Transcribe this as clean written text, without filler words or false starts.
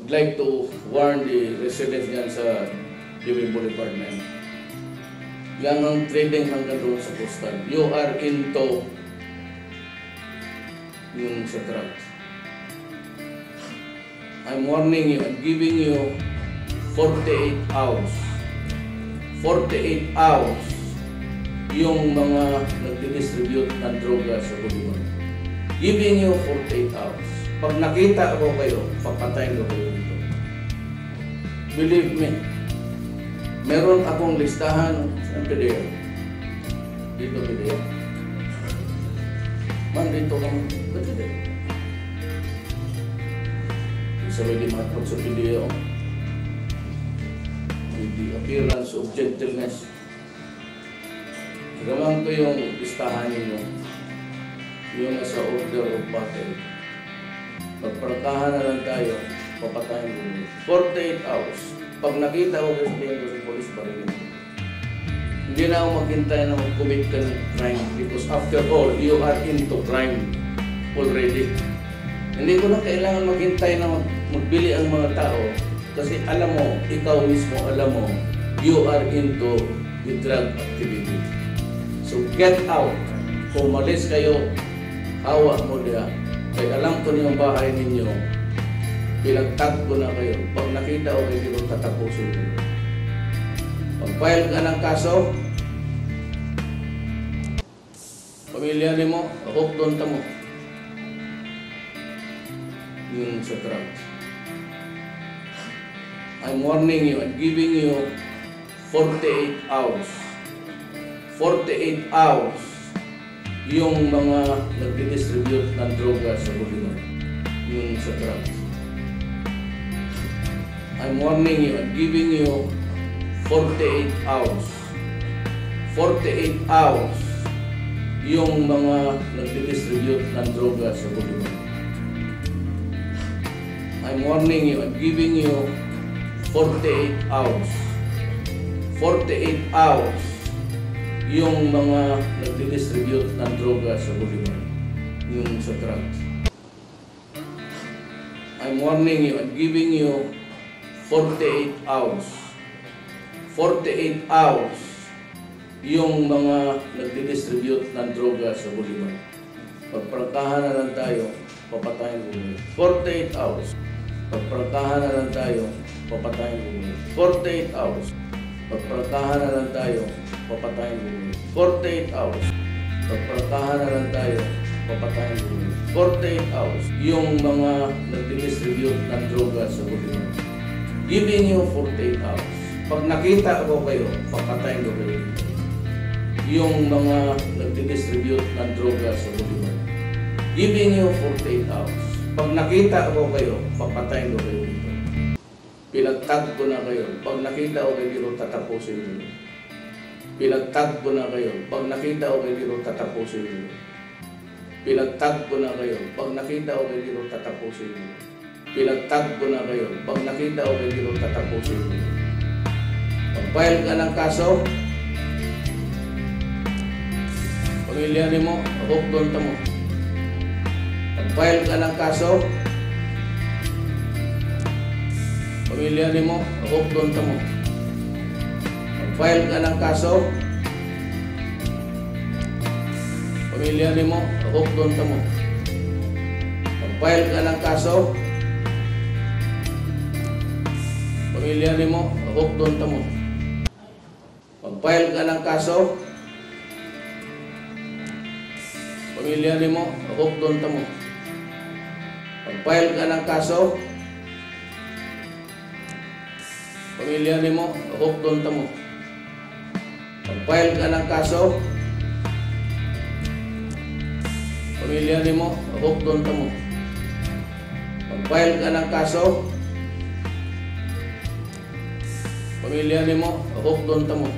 I'd like to warn the residents dyan sa Dewey Boulevard na yan. Yan ang trading hanggang doon sa coastal. You are into yung sa drugs. I'm warning you, I'm giving you 48 hours. 48 hours yung mga nagdidistribute ng droga sa Boulevard. Giving you 48 hours. Pag nakita ko kayo, papatayin ko kayo dito. Believe me, meron akong listahan ng PDL. Dito PDL. Man, dito lang. Ba't PDL? Isa may limatag sa PDL. With the appearance of gentleness. Gawin ko yung listahan ninyo. Yung nasa order of battle. Magparakahan na lang tayo, papatayin ko. 48 hours. Pag nakita ko sa police baril, hindi na ako maghintay na mag-commit ka ng crime because after all, you are into crime already. Hindi ko na kailangan maghintay na magbili ang mga tao kasi alam mo, ikaw mismo alam mo, you are into the drug activity. So get out. Kung malis kayo, hawak mo diya. Kaya alam ko niyong bahay ninyo, pinagtag ko na kayo. Pag nakita ko kayo, tatapusin ko. Pag-file ka ng kaso, pamilya ni mo, hook doon mo. Yung sa drugs. I'm warning you, I'm giving you 48 hours. 48 hours yung mga nagdidistribute ng droga sa Boulevard. Yung sa drugs. I'm warning you, I'm giving you 48 hours. 48 hours yung mga nagdidistribute ng droga sa Boulevard. I'm warning you, I'm giving you 48 hours. 48 hours yung mga nagdidistribute ng droga sa Boulevard. Yung sa drugs. I'm warning you, I'm giving you 48 hours. 48 hours yung mga nagdidistribute ng droga sa Boulevard. Pagprangkahan na lang tayo, papatayin ko. 48 hours. Pagprangkahan na lang tayo, papatayin ko. 48 hours. Pagprangkahan na lang tayo, papatayin ko. 48 hours. Pagprangkahan na lang tayo, papatayin ko. 48 hours yung mga nagdidistribute ng droga sa Boulevard. Giving you 48 hours. Pag nakita ko kayo, papatayin ko kayo. Yung mga nagdidistribute ng droga sa Boulevard. Giving you 48 hours. Pag nakita ko kayo, papatayin ko kayo dito. Pinagtag ko na kayo. Pag nakita ko kayo dito, tatapusin ko. Pinagtag ko na kayo. Pag nakita ko kayo dito, tatapusin ko. Pinagtag ko na kayo. Pag nakita ko kayo dito, tatapusin ko. Pinagtag ko na kayo. Pag nakita ko kayo dito, tatapusin ko. Pag-file ka ng kaso, pamilya ni mo, hook doon mo. Pag-file ka ng kaso, pamilya ni mo, hook doon mo. Pag-file ka ng kaso, pamilya ni mo, hook doon mo. Pag-file ka ng kaso, pamilya ni mo, hook doon mo. Pag-file ka ng kaso, pamilya ni mo, hook doon mo. Pag-file ka ng kaso, pamilya ni mo, hook doon mo. Pag-file ka ng kaso, pamilya ni mo, hook doon mo. Pag-file ka ng kaso, pamilya ni mo, hook doon mo.